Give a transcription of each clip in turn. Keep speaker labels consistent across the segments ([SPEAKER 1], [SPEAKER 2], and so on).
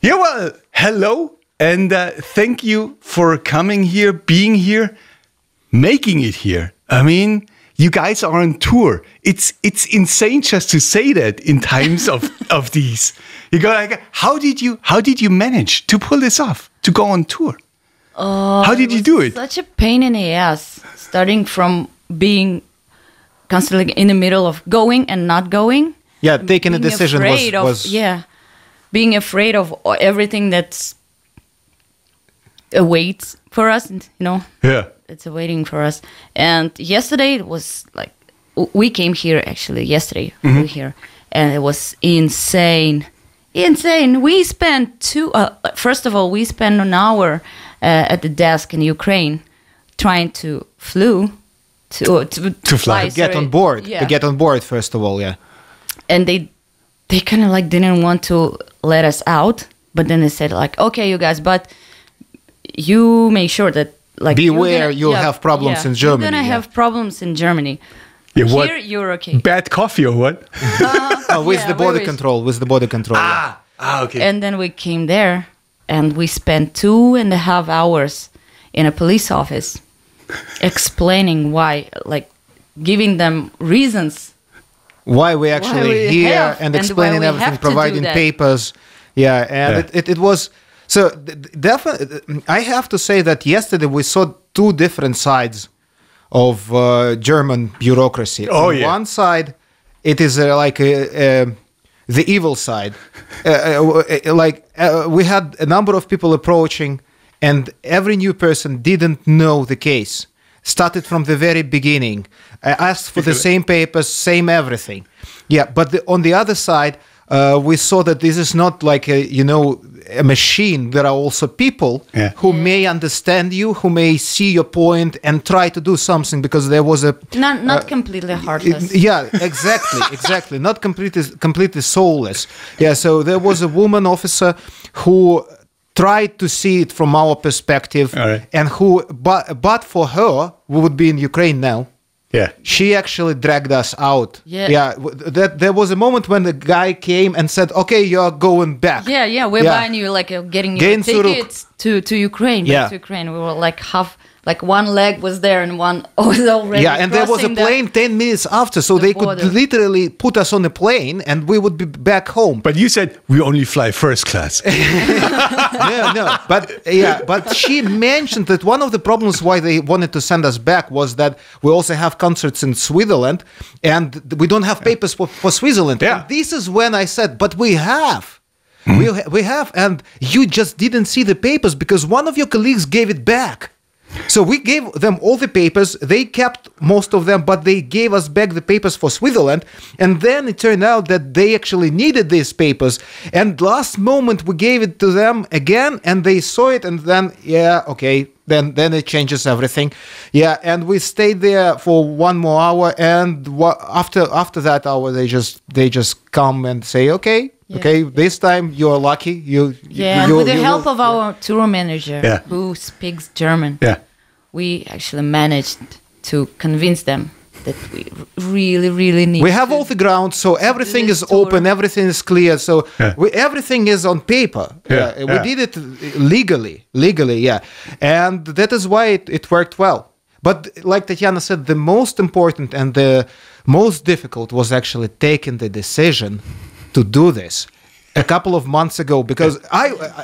[SPEAKER 1] Yeah, well, hello, and thank you for coming here, being here, making it here. I mean, you guys are on tour. It's insane just to say that in times of these. You go like, how did you manage to pull this off, to go on tour? How did you do it?
[SPEAKER 2] Such a pain in the ass, starting from being constantly in the middle of going and not going.
[SPEAKER 3] Yeah, taking a decision was
[SPEAKER 2] being afraid of everything that's awaits for us,
[SPEAKER 1] Yeah.
[SPEAKER 2] It's awaiting for us. And yesterday it was like, we came here actually yesterday, we were here, and it was insane. We spent first of all, we spent an hour at the desk in Ukraine trying to fly.
[SPEAKER 3] Get on board. To get on board, first of all, yeah.
[SPEAKER 2] And they kind of like didn't want to let us out, but then they said like, okay, you guys, but you make sure that like
[SPEAKER 3] beware, you'll have problems in Germany.
[SPEAKER 2] You're gonna have problems in Germany.
[SPEAKER 1] Yeah,
[SPEAKER 2] here you're okay.
[SPEAKER 1] Bad coffee or what?
[SPEAKER 3] With the border control.
[SPEAKER 1] Okay.
[SPEAKER 2] And then we came there, and we spent 2.5 hours in a police office, explaining why, like giving them reasons.
[SPEAKER 3] Why we're actually here and explaining everything, providing papers. Yeah, and it was... So definitely, I have to say that yesterday we saw two different sides of German bureaucracy. On one side, it is the evil side. We had a number of people approaching, and every new person didn't know the case. Started from the very beginning. I asked for the same papers, same everything. Yeah, but on the other side, we saw that this is not like a machine. There are also people who may understand you, who may see your point and try to do something, because there was a
[SPEAKER 2] not completely heartless.
[SPEAKER 3] Yeah, exactly. Not completely soulless. Yeah, so there was a woman officer who tried to see it from our perspective, and who, but for her, we would be in Ukraine now.
[SPEAKER 1] Yeah,
[SPEAKER 3] she actually dragged us out.
[SPEAKER 2] Yeah,
[SPEAKER 3] there was a moment when the guy came and said, "Okay, you're going back."
[SPEAKER 2] Yeah, we're buying you getting your tickets to Ukraine. Back to Ukraine. We were like one leg was there and one was already.
[SPEAKER 3] Yeah, and there was a plane 10 minutes after, so they could literally put us on a plane and we would be back home.
[SPEAKER 1] But you said we only fly first class.
[SPEAKER 3] No. But she mentioned that one of the problems why they wanted to send us back was that we also have concerts in Switzerland, and we don't have papers for Switzerland.
[SPEAKER 1] Yeah.
[SPEAKER 3] And this is when I said, but we have. We have, and you just didn't see the papers because one of your colleagues gave it back. So we gave them all the papers. They kept most of them, but they gave us back the papers for Switzerland. And then it turned out that they actually needed these papers. And last moment we gave it to them again, and they saw it, and then then it changes everything. Yeah, and we stayed there for 1 more hour, and after that hour they just come and say, okay, this time you're lucky.
[SPEAKER 2] With the help of our tour manager, who speaks German, we actually managed to convince them that we really, really need.
[SPEAKER 3] We have all the ground, so everything is open, everything is clear. So everything is on paper. We did it legally, and that is why it worked well. But like Tatiana said, the most important and the most difficult was actually taking the decision to do this a couple of months ago, because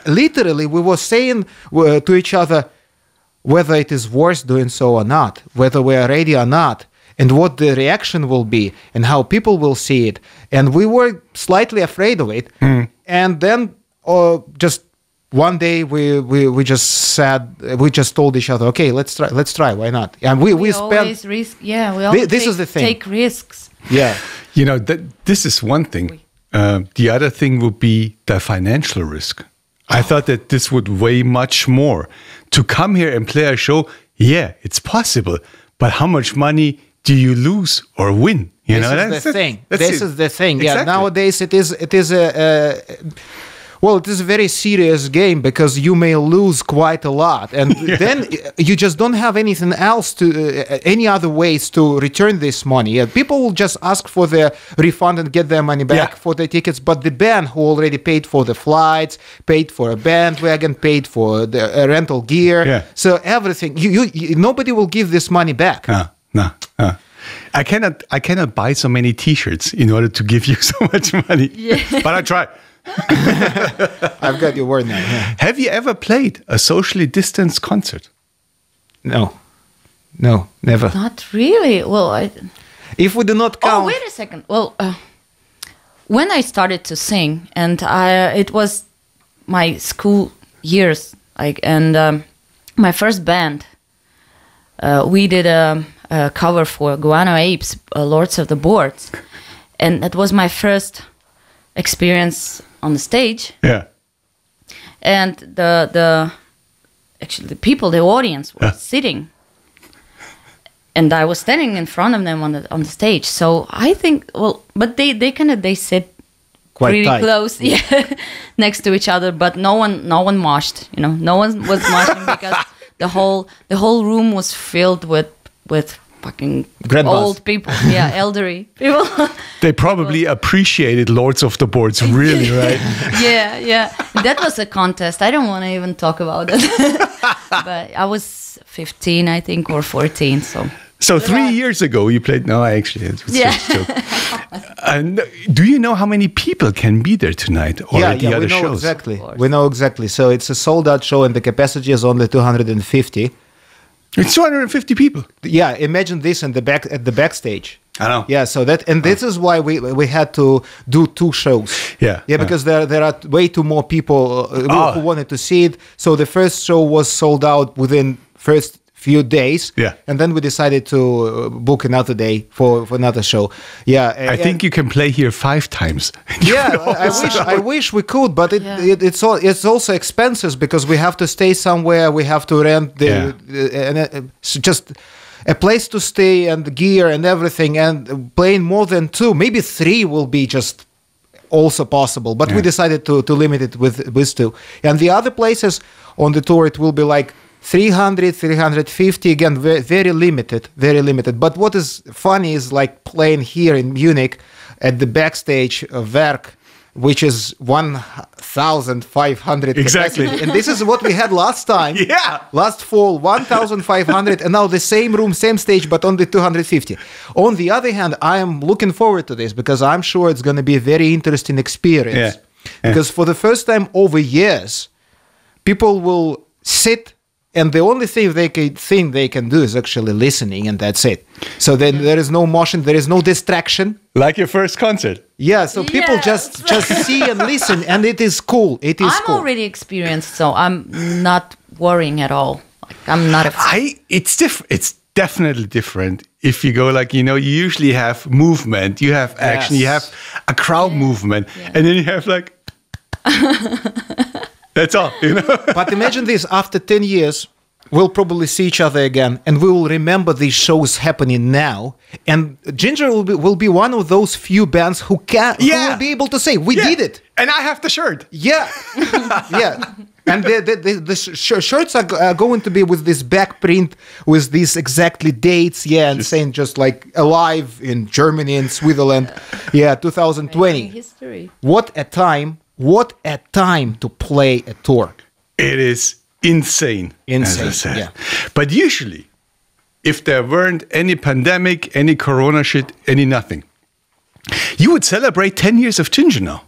[SPEAKER 3] we were saying to each other whether it is worth doing so or not, whether we are ready or not, and what the reaction will be and how people will see it. And we were slightly afraid of it. And then just one day we just told each other, okay, let's try, why not? And we spent
[SPEAKER 2] always risk. Yeah, we always
[SPEAKER 3] this is the thing.
[SPEAKER 2] Take risks.
[SPEAKER 3] Yeah.
[SPEAKER 1] This is one thing. The other thing would be the financial risk. I thought that this would weigh much more. To come here and play a show, it's possible. But how much money do you lose or win? This is the thing.
[SPEAKER 3] Yeah, nowadays it is Well, it is a very serious game because you may lose quite a lot, and then you just don't have anything else to, any other ways to return this money. People will just ask for their refund and get their money back for their tickets, but the band who already paid for the flights, paid for a bandwagon, paid for the rental gear, so everything, nobody will give this money back.
[SPEAKER 1] No. I cannot buy so many T-shirts in order to give you so much money. But I try.
[SPEAKER 3] I've got your word now. Yeah.
[SPEAKER 1] Have you ever played a socially distanced concert?
[SPEAKER 3] No, never.
[SPEAKER 2] Not really. Well,
[SPEAKER 3] if we do not count.
[SPEAKER 2] Oh, wait a second. Well, when I started to sing, and it was my school years, my first band, we did a cover for Guano Apes, Lords of the Boards, and that was my first experience on the stage.
[SPEAKER 1] Yeah.
[SPEAKER 2] And the people, the audience was sitting, and I was standing in front of them on the stage. So I think, but they sit
[SPEAKER 3] quite
[SPEAKER 2] pretty
[SPEAKER 3] tight.
[SPEAKER 2] close, next to each other. But no one moshed. No one was moshing because the whole room was filled with fucking old people, elderly people.
[SPEAKER 1] They probably appreciated Lords of the Boards, really, right?
[SPEAKER 2] Yeah. That was a contest. I don't want to even talk about it. But I was 15, I think, or 14. So
[SPEAKER 1] 3 years ago you played. No, actually, it was just a joke. And do you know how many people can be there tonight or at the other shows?
[SPEAKER 3] Exactly. We know exactly. So it's a sold-out show, and the capacity is only 250.
[SPEAKER 1] It's 250 people.
[SPEAKER 3] Yeah, imagine this at the backstage.
[SPEAKER 1] I know.
[SPEAKER 3] Yeah, so this is why we had to do 2 shows. Yeah, because there are way too more people who wanted to see it. So the first show was sold out within first few days. Yeah, and then we decided to book another day for another show. Yeah,
[SPEAKER 1] I think you can play here 5 times.
[SPEAKER 3] Yeah, I wish we could, but it's also expenses because we have to stay somewhere. We have to rent just a place to stay and the gear and everything, and playing more than 2, maybe 3 will be just also possible. But we decided to limit it with 2. And the other places on the tour, it will be like 300, 350, again, very limited. But what is funny is like playing here in Munich at the backstage of Werk, which is 1,500
[SPEAKER 1] exactly.
[SPEAKER 3] capacity. And this is what we had last time. Last fall, 1,500, and now the same room, same stage, but only 250. On the other hand, I am looking forward to this because I'm sure it's going to be a very interesting experience. Because for the first time over years, people will sit, and the only thing they can do is actually listening, and that's it. So then there is no motion, there is no distraction.
[SPEAKER 1] Like your first concert.
[SPEAKER 3] Yeah, so people just see and listen, and it is cool.
[SPEAKER 2] I'm already experienced, so I'm not worrying at all. Like, I'm not afraid.
[SPEAKER 1] It's different. It's definitely different. If you go you usually have movement, you have action, you have a crowd movement, and then you have that's all,
[SPEAKER 3] But imagine this, after 10 years, we'll probably see each other again, and we will remember these shows happening now. And Jinjer will be one of those few bands who will be able to say, we did it.
[SPEAKER 1] And I have the shirt.
[SPEAKER 3] Yeah. And the shirts are going to be with this back print, with these exactly dates, and saying just like alive in Germany and Switzerland. 2020.
[SPEAKER 2] History.
[SPEAKER 3] What a time to play a tour.
[SPEAKER 1] It is insane. As I said. But usually, if there weren't any pandemic, any corona shit, any nothing, you would celebrate 10 years of Jinjer now.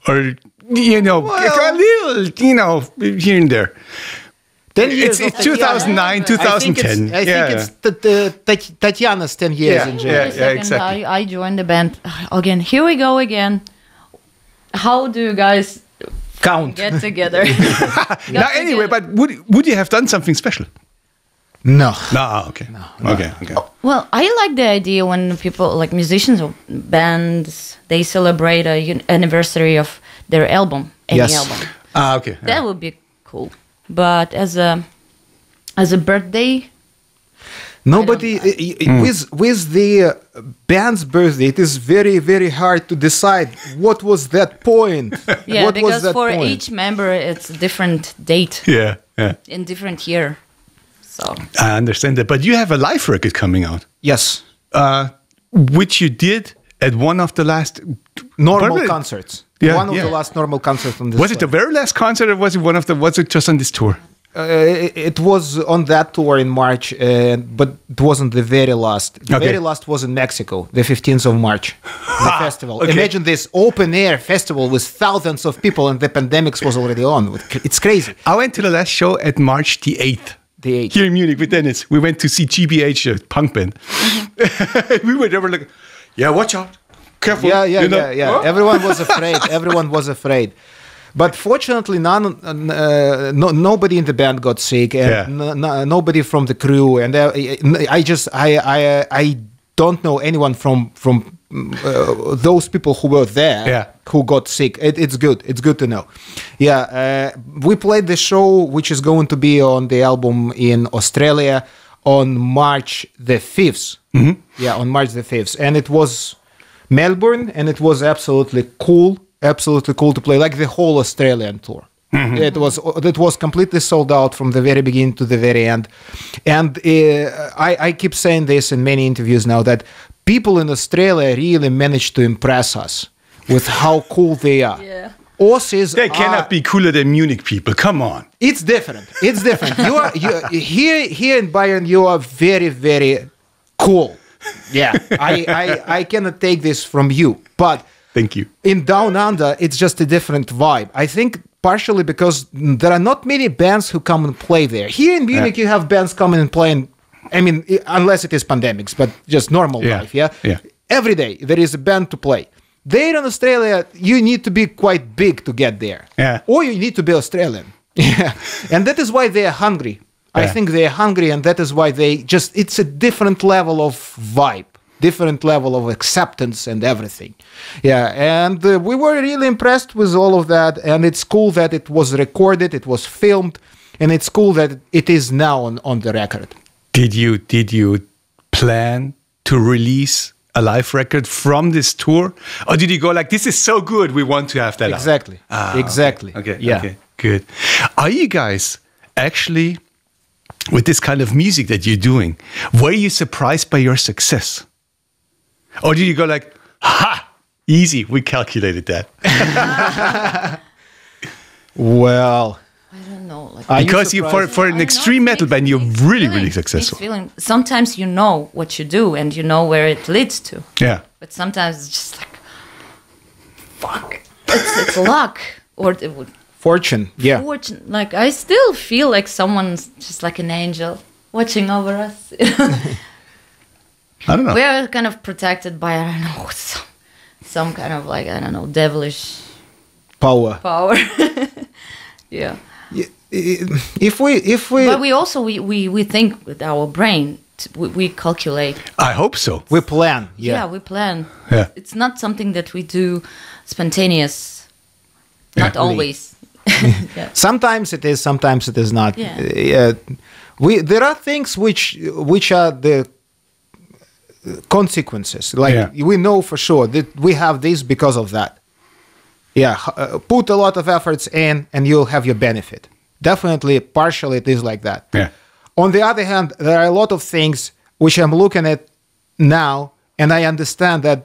[SPEAKER 1] Or, a little, here and there.
[SPEAKER 3] 10 years.
[SPEAKER 1] It's 2009, 2010.
[SPEAKER 3] I think it's Tatiane's 10 years in Jinjer.
[SPEAKER 1] Yeah, exactly.
[SPEAKER 2] I joined the band again. Here we go again. How do you guys get together?
[SPEAKER 1] Anyway, but would you have done something special?
[SPEAKER 3] No.
[SPEAKER 1] Okay. Okay.
[SPEAKER 2] Well, I like the idea when people, like musicians or bands, they celebrate an anniversary of their album, album.
[SPEAKER 1] Okay.
[SPEAKER 2] That would be cool. But as a birthday,
[SPEAKER 3] Nobody with the band's birthday, it is very, very hard to decide what was that point.
[SPEAKER 2] Yeah,
[SPEAKER 3] what was
[SPEAKER 2] because
[SPEAKER 3] that
[SPEAKER 2] for
[SPEAKER 3] point?
[SPEAKER 2] each member, it's a different date
[SPEAKER 1] Yeah, yeah.
[SPEAKER 2] in different year. So
[SPEAKER 1] I understand that. But you have a live record coming out,
[SPEAKER 3] Yes,
[SPEAKER 1] which you did at one of the last
[SPEAKER 3] normal
[SPEAKER 1] Probably-
[SPEAKER 3] concerts.
[SPEAKER 1] Yeah,
[SPEAKER 3] One of
[SPEAKER 1] yeah.
[SPEAKER 3] the last normal concerts on this.
[SPEAKER 1] Was it the very last concert, or was it one of the? Was it just on this tour?
[SPEAKER 3] It was on that tour in March, but it wasn't the very last. The
[SPEAKER 1] Okay.
[SPEAKER 3] very last was in Mexico, the 15th of March, the festival.
[SPEAKER 1] okay.
[SPEAKER 3] Imagine this open-air festival with thousands of people, and the pandemic was already on. It's crazy.
[SPEAKER 1] I went to the last show at March the 8th.
[SPEAKER 3] The 8th.
[SPEAKER 1] Here in Munich with Dennis. We went to see GBH, a punk band. We were there like, yeah, watch out. Careful.
[SPEAKER 3] Yeah.
[SPEAKER 1] you know? Huh?
[SPEAKER 3] Everyone was afraid. Everyone was afraid. But fortunately, nobody in the band got sick, and nobody from the crew. And I don't know anyone from those people who were there who got sick. It's good. It's good to know. Yeah, we played the show, which is going to be on the album in Australia on March the 5th.
[SPEAKER 1] Mm-hmm.
[SPEAKER 3] Yeah, on March the 5th, and it was Melbourne, and it was absolutely cool to play, like the whole Australian tour.
[SPEAKER 1] Mm-hmm.
[SPEAKER 3] It was completely sold out from the very beginning to the very end. And I keep saying this in many interviews now, that people in Australia really managed to impress us with how cool they are.
[SPEAKER 2] Yeah.
[SPEAKER 3] Aussies
[SPEAKER 1] They cannot be cooler than Munich people. Come on.
[SPEAKER 3] It's different. It's different. Here in Bayern, you are very, very cool. Yeah, I cannot take this from you, but
[SPEAKER 1] Thank you.
[SPEAKER 3] in Down Under, it's just a different vibe. I think partially because there are not many bands who come and play there. Here in Munich, you have bands coming and playing. I mean, unless it is pandemics, but just normal life. Yeah. Every day there is a band to play. There in Australia, you need to be quite big to get there.
[SPEAKER 1] Yeah.
[SPEAKER 3] Or you need to be Australian. Yeah. And that is why they are hungry. I think they are hungry, and that is why it's a different level of vibe, different level of acceptance and everything. Yeah, and we were really impressed with all of that, and it's cool that it was recorded, it was filmed, and it's cool that it is now on the record.
[SPEAKER 1] Did you plan to release a live record from this tour, or did you go like, this is so good, we want to have that out?
[SPEAKER 3] Exactly. Exactly.
[SPEAKER 1] Okay.
[SPEAKER 3] Yeah.
[SPEAKER 1] Okay. Good. Are you guys actually, with this kind of music that you're doing, were you surprised by your success? Or did you go like, ha, easy, we calculated that?
[SPEAKER 3] Well,
[SPEAKER 2] I don't know. Like,
[SPEAKER 1] Because for an extreme metal band, you're really successful.
[SPEAKER 2] Feeling. Sometimes you know what you do and you know where it leads to.
[SPEAKER 1] Yeah.
[SPEAKER 2] But sometimes it's just like, fuck, it's luck or it would.
[SPEAKER 3] fortune. Yeah.
[SPEAKER 2] Fortune. Like I still feel like someone's just like an angel watching over us.
[SPEAKER 1] I don't know.
[SPEAKER 2] We are kind of protected by, I don't know, some kind of like, I don't know, devilish
[SPEAKER 3] Power.
[SPEAKER 2] Yeah.
[SPEAKER 3] If we
[SPEAKER 2] But we also, we think with our brain, we calculate.
[SPEAKER 1] I hope so.
[SPEAKER 3] we plan.
[SPEAKER 2] Yeah, we plan.
[SPEAKER 1] Yeah.
[SPEAKER 2] It's not something that we do spontaneous. Not
[SPEAKER 1] Yeah.
[SPEAKER 2] always. Yeah.
[SPEAKER 3] Sometimes it is, sometimes it is not.
[SPEAKER 2] Yeah.
[SPEAKER 3] There are things which are the consequences. Like we know for sure that we have this because of that. Yeah, put a lot of efforts in, and you'll have your benefit. Definitely, partially, it is like that.
[SPEAKER 1] Yeah.
[SPEAKER 3] On the other hand, there are a lot of things which I'm looking at now, and I understand that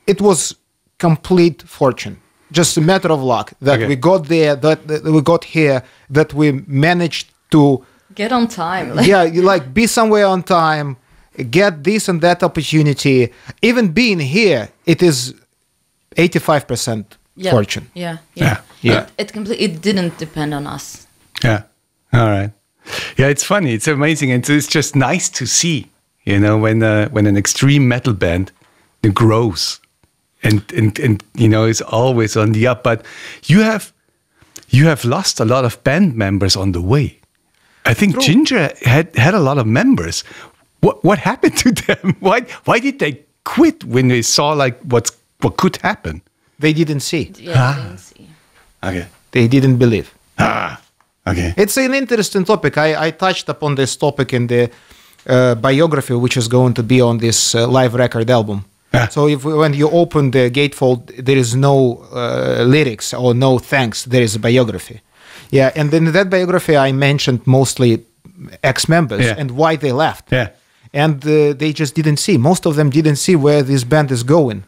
[SPEAKER 3] it was complete fortune. Just a matter of luck that we got there, that we got here, that we managed to
[SPEAKER 2] Get on time.
[SPEAKER 3] be somewhere on time, get this and that opportunity. Even being here, it is 85% fortune.
[SPEAKER 2] Yeah. It didn't depend on us.
[SPEAKER 1] Yeah. All right. Yeah, it's funny. It's amazing. And it's just nice to see, when an extreme metal band grows and is always on the up. But you have lost a lot of band members on the way. I think Jinjer had a lot of members. What happened to them? Why did they quit when they saw like what could happen?
[SPEAKER 3] They didn't see.
[SPEAKER 2] Yeah, they didn't see.
[SPEAKER 1] Okay.
[SPEAKER 3] They didn't believe.
[SPEAKER 1] Okay.
[SPEAKER 3] It's an interesting topic. I touched upon this topic in the biography, which is going to be on this live record album.
[SPEAKER 1] Yeah.
[SPEAKER 3] So when you open the gatefold, there is no lyrics or no thanks. There is a biography. Yeah, and in that biography, I mentioned mostly ex-members and why they left.
[SPEAKER 1] Yeah.
[SPEAKER 3] And they just didn't see. Most of them didn't see where this band is going.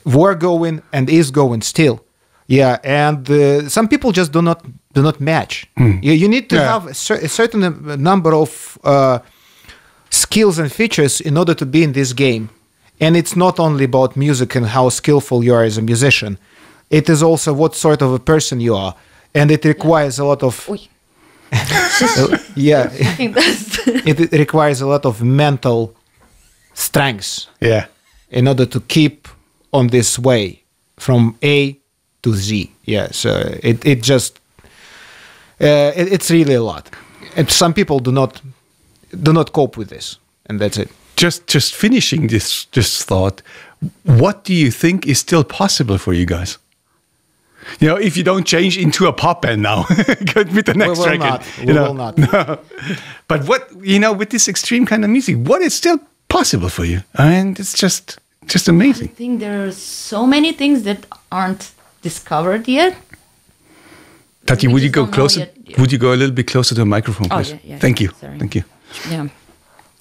[SPEAKER 3] Were going and is going still. Yeah, and some people just do not match. You need to have a certain number of skills and features in order to be in this game. And it's not only about music and how skillful you are as a musician. It is also what sort of a person you are. And it requires a lot of... yeah,
[SPEAKER 2] I think that's...
[SPEAKER 3] it requires a lot of mental strength.
[SPEAKER 1] Yeah.
[SPEAKER 3] In order to keep on this way from A to Z. Yeah, so it just... it's really a lot. And some people do not cope with this. And that's it.
[SPEAKER 1] Just finishing this thought, what do you think is still possible for you guys? You know, if you don't change into a pop band now, with the next record.
[SPEAKER 3] We will not.
[SPEAKER 1] No. But what, you know, with this extreme kind of music, what is still possible for you? I mean, it's just amazing.
[SPEAKER 2] I think there are so many things that aren't discovered yet.
[SPEAKER 1] Tati,
[SPEAKER 2] We
[SPEAKER 1] would you
[SPEAKER 2] just
[SPEAKER 1] go
[SPEAKER 2] don't know
[SPEAKER 1] closer?
[SPEAKER 2] yet. Yeah.
[SPEAKER 1] Would you go a little bit closer to the microphone,
[SPEAKER 2] Oh,
[SPEAKER 1] please?
[SPEAKER 2] yeah.
[SPEAKER 1] Thank you.
[SPEAKER 2] Sorry.
[SPEAKER 1] Thank you.
[SPEAKER 2] Yeah.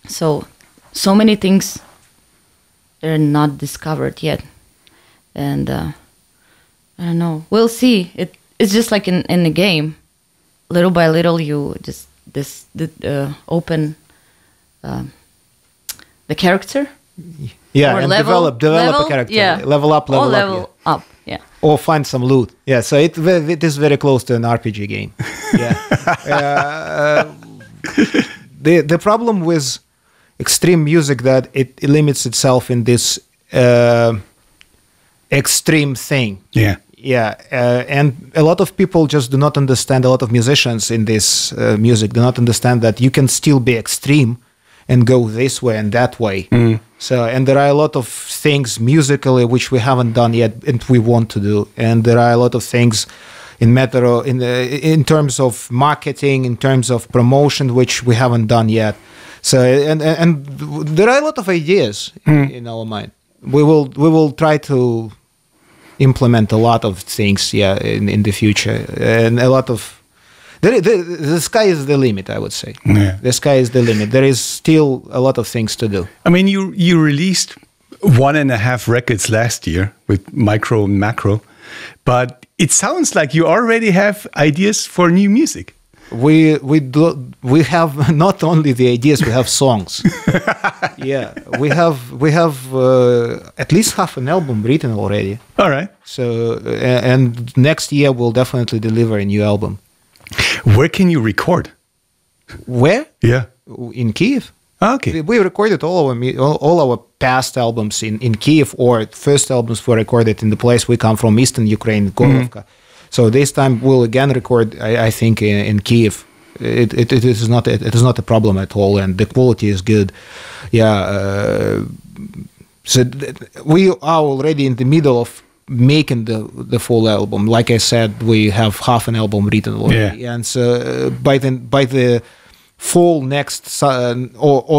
[SPEAKER 2] So many things are not discovered yet. And I don't know. We'll see. It's just like in the game. Little by little, you just open the character.
[SPEAKER 3] Yeah,
[SPEAKER 2] Or
[SPEAKER 3] and
[SPEAKER 2] level
[SPEAKER 3] develop a character.
[SPEAKER 2] yeah.
[SPEAKER 3] Level up,
[SPEAKER 2] Or
[SPEAKER 3] level
[SPEAKER 2] level
[SPEAKER 3] up.
[SPEAKER 2] up. Yeah.
[SPEAKER 3] Or find some loot. Yeah, so it is very close to an RPG game. Yeah. The problem with extreme music that it limits itself in this extreme thing.
[SPEAKER 1] Yeah.
[SPEAKER 3] Yeah, and a lot of people just do not understand, a lot of musicians in this music do not understand that you can still be extreme and go this way and that way. So, and there are a lot of things musically which we haven't done yet and we want to do. And there are a lot of things in terms of marketing, in terms of promotion, which we haven't done yet. So, and there are a lot of ideas in our mind. We will try to implement a lot of things, in the future, and a lot of the sky is the limit, I would say.
[SPEAKER 1] Yeah.
[SPEAKER 3] The sky is the limit. There is still a lot of things to do.
[SPEAKER 1] I mean, you released 1.5 records last year with Micro and Macro, but it sounds like you already have ideas for new music.
[SPEAKER 3] We have not only the ideas, we have songs. Yeah, we have at least half an album written already.
[SPEAKER 1] All right.
[SPEAKER 3] So and next year we'll definitely deliver a new album.
[SPEAKER 1] Where can you record?
[SPEAKER 3] Where?
[SPEAKER 1] Yeah.
[SPEAKER 3] In Kiev.
[SPEAKER 1] Okay.
[SPEAKER 3] We recorded all our past albums in Kiev, or first albums were recorded in the place we come from, Eastern Ukraine, Gorovka. So this time we'll again record, I think, in Kiev. It is not a problem at all, and the quality is good. Yeah. So we are already in the middle of making the full album. Like I said, we have half an album written already, and so by the fall next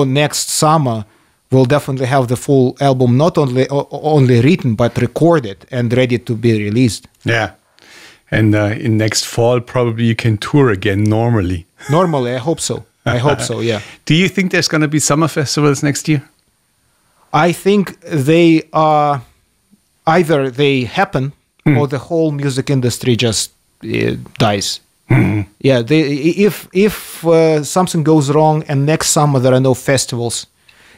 [SPEAKER 3] next summer, we'll definitely have the full album not only written but recorded and ready to be released.
[SPEAKER 1] Yeah. And in next fall, probably you can tour again normally.
[SPEAKER 3] Normally, I hope so. Yeah.
[SPEAKER 1] Do you think there's going to be summer festivals next year?
[SPEAKER 3] I think they are either they happen or the whole music industry just dies. Yeah, if something goes wrong and next summer there are no festivals,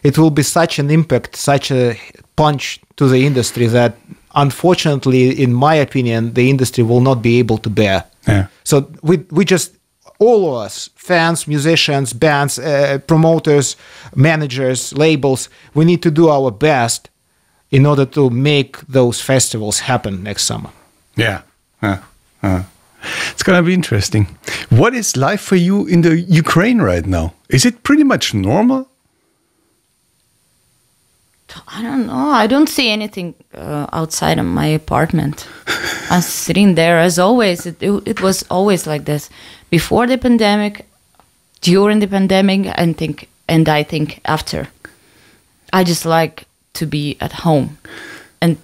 [SPEAKER 3] it will be such an impact, such a punch to the industry that, unfortunately, in my opinion, the industry will not be able to bear.
[SPEAKER 1] Yeah.
[SPEAKER 3] So we just, all of us, fans, musicians, bands, promoters, managers, labels, we need to do our best in order to make those festivals happen next summer.
[SPEAKER 1] Yeah. It's going to be interesting. What is life for you in the Ukraine right now? Is it pretty much normal?
[SPEAKER 2] I don't know. I don't see anything outside of my apartment. I'm sitting there as always. It was always like this. Before the pandemic, during the pandemic, I think and I think after. I just like to be at home and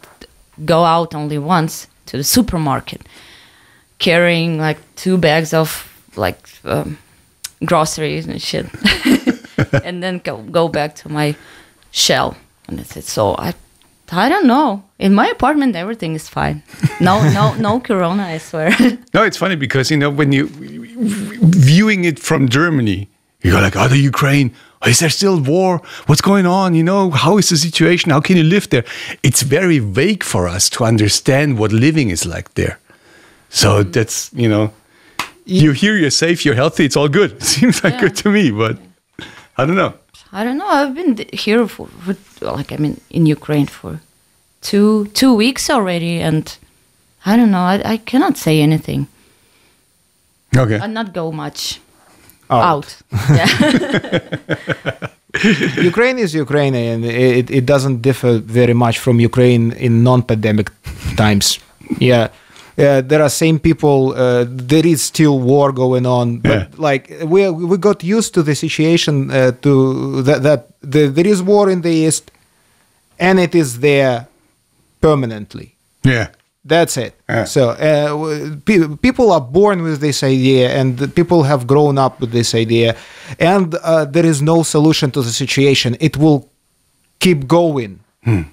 [SPEAKER 2] go out only once to the supermarket, carrying like 2 bags of like groceries and shit, and then go back to my shell. And that's it. So I don't know. In my apartment, everything is fine. No corona, I swear.
[SPEAKER 1] No, it's funny because, when you viewing it from Germany, you go like, oh, the Ukraine, is there still war? What's going on? How is the situation? How can you live there? It's very vague for us to understand what living is like there. So that's, you're here, you're safe, you're healthy, it's all good. It seems like good to me, but I don't know.
[SPEAKER 2] I've been here in Ukraine for two weeks already, and I don't know. I cannot say anything.
[SPEAKER 1] Okay.
[SPEAKER 2] I not go much
[SPEAKER 3] out.
[SPEAKER 2] Yeah.
[SPEAKER 3] Ukraine is Ukraine, and it doesn't differ very much from Ukraine in non-pandemic times. Yeah. There are same people. There is still war going on, but we got used to the situation. That there is war in the east, and it is there permanently.
[SPEAKER 1] Yeah,
[SPEAKER 3] that's it. So people are born with this idea, and the people have grown up with this idea, and there is no solution to the situation. It will keep going.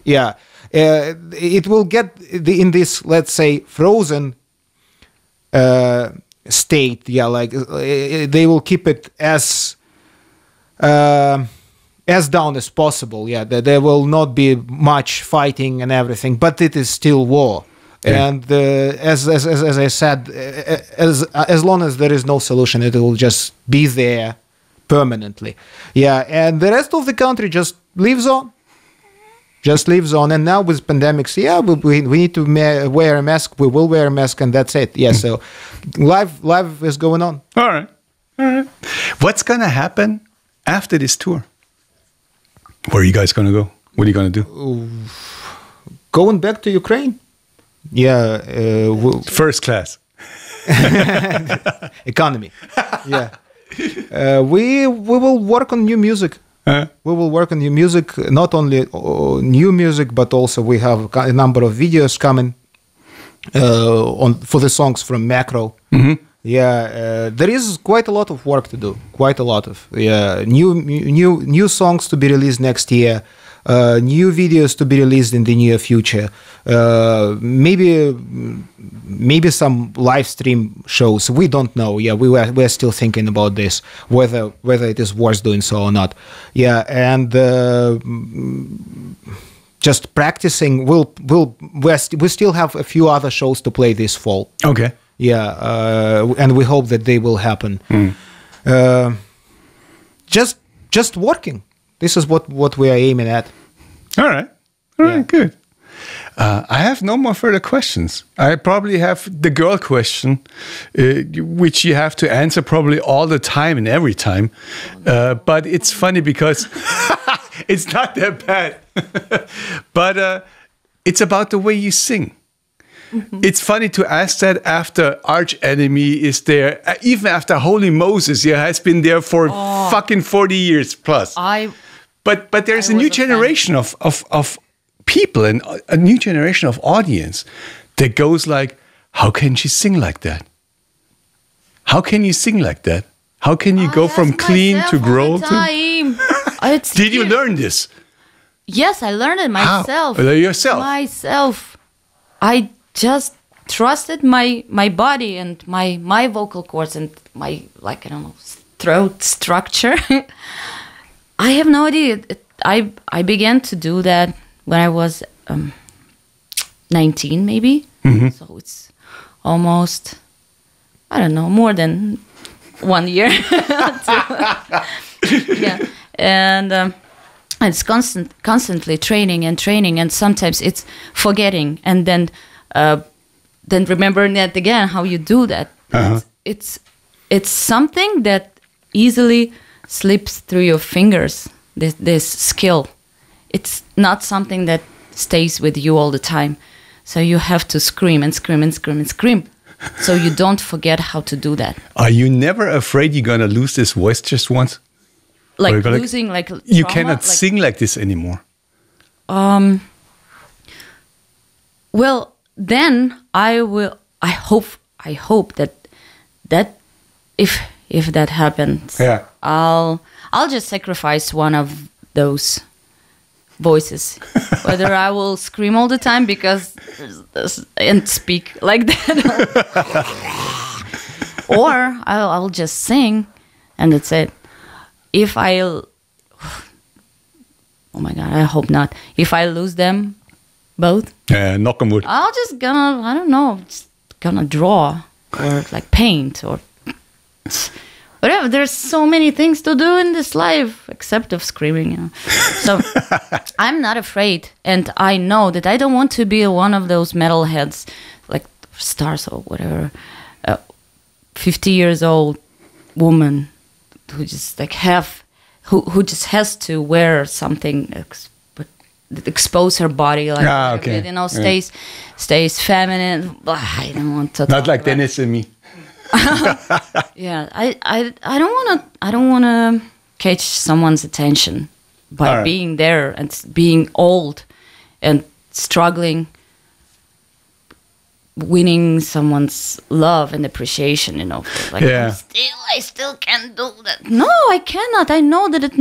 [SPEAKER 3] Yeah. It will get in this, let's say, frozen state. Yeah, like they will keep it as down as possible. Yeah, there will not be much fighting and everything, but it is still war. Yeah. And as I said, as long as there is no solution, it will just be there permanently. Yeah, and the rest of the country just lives on. And now with pandemics, we need to wear a mask. We will wear a mask, and that's it. Yeah, so life is going on.
[SPEAKER 1] All right. What's going to happen after this tour? Where are you guys going to go? What are you going to do?
[SPEAKER 3] Going back to Ukraine. Yeah.
[SPEAKER 1] First class.
[SPEAKER 3] Economy. Yeah. We will work on new music. We will work on new music, not only new music, but also we have a number of videos coming for the songs from Macro. Mm-hmm. Yeah, there is quite a lot of work to do. Quite a lot of new songs to be released next year. New videos to be released in the near future. Maybe some live stream shows. We don't know. Yeah, we're still thinking about this, whether it is worth doing so or not. Yeah, and just practicing. We still have a few other shows to play this fall.
[SPEAKER 1] Okay.
[SPEAKER 3] Yeah, and we hope that they will happen. Just working. This is what we are aiming at.
[SPEAKER 1] All right, good. I have no more further questions. I probably have the girl question, which you have to answer probably all the time and every time. But it's funny because it's not that bad. But it's about the way you sing. Mm-hmm. It's funny to ask that after Arch Enemy is there, even after Holy Moses, has been there for fucking 40 years plus. But there's a new generation of people and a new generation of audience that goes like, how can she sing like that? How can you sing like that? How can you go from clean to grow to... Did you learn this?
[SPEAKER 2] Yes, I learned it myself.
[SPEAKER 1] How? Yourself?
[SPEAKER 2] Myself. I just trusted my body and my vocal cords and my, throat structure. I have no idea. I began to do that when I was 19, maybe. Mm-hmm. So it's almost, I don't know, more than 1 year. Yeah, and it's constantly training, and sometimes it's forgetting, and then remembering that again, how you do that. Uh-huh. It's something that easily slips through your fingers, this skill. It's not something that stays with you all the time. So you have to scream and scream and scream and scream. So you don't forget how to do that.
[SPEAKER 1] Are you never afraid you're going to lose this voice just once?
[SPEAKER 2] like losing, like
[SPEAKER 1] you
[SPEAKER 2] trauma,
[SPEAKER 1] cannot
[SPEAKER 2] like,
[SPEAKER 1] sing like this anymore.
[SPEAKER 2] Well, then I will. I hope that if that happens,
[SPEAKER 1] Yeah.
[SPEAKER 2] I'll just sacrifice one of those voices. Whether I will scream all the time and speak like that, or I'll just sing, and that's it. If oh my God, I hope not. If I lose them both,
[SPEAKER 1] knock on wood.
[SPEAKER 2] I'll just gonna draw or like paint or whatever. There's so many things to do in this life except of screaming, you know. So I'm not afraid, and I know that I don't want to be one of those metalheads, like stars or whatever. 50 years old woman who just like who just has to wear something that expose her body, like
[SPEAKER 1] okay.
[SPEAKER 2] you know, stays feminine. I don't want to.
[SPEAKER 1] Not like Dennis and me.
[SPEAKER 2] Yeah, I don't wanna catch someone's attention by being there and being old and struggling, winning someone's love and appreciation, you know. Like, I still can't do that. No, I cannot. I know that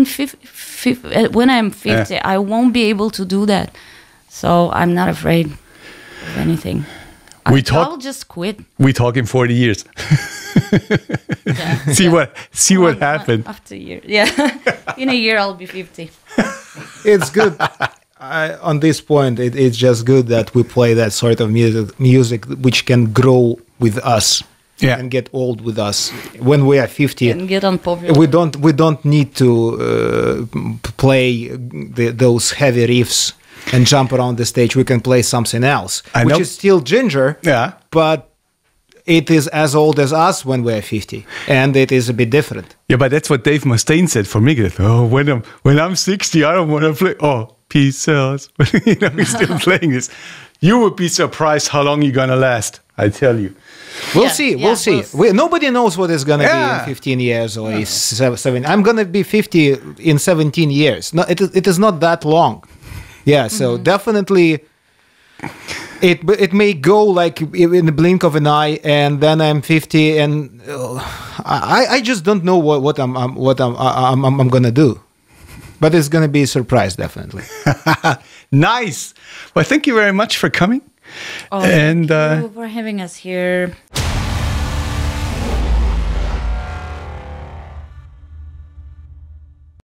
[SPEAKER 2] when I'm 50, I won't be able to do that. So I'm not afraid of anything. I'll just quit.
[SPEAKER 1] We talk in 40 years. See what happened.
[SPEAKER 2] After a year. Yeah. In a year, I'll be 50.
[SPEAKER 3] It's good. On this point, it's just good that we play that sort of music which can grow with us and get old with us. When we are 50,
[SPEAKER 2] and get unpopular.
[SPEAKER 3] We don't need to play those heavy riffs and jump around the stage. We can play something else, which is still Jinjer, but it is as old as us when we're 50, and it is a bit different.
[SPEAKER 1] Yeah, but that's what Dave Mustaine said for me. When I'm 60, I don't want to play. Oh, peace out. You know, he's still playing this. You would be surprised how long you're gonna last. I tell you.
[SPEAKER 3] We'll see. Nobody knows what it's gonna be in 15 years or 7. I'm gonna be 50 in 17 years. No, it is not that long. Yeah, so definitely, it may go like in the blink of an eye, and then I'm 50, and I just don't know what I'm gonna do, but it's gonna be a surprise, definitely.
[SPEAKER 1] Nice. Well, thank you very much for coming,
[SPEAKER 2] and thank you for having us here.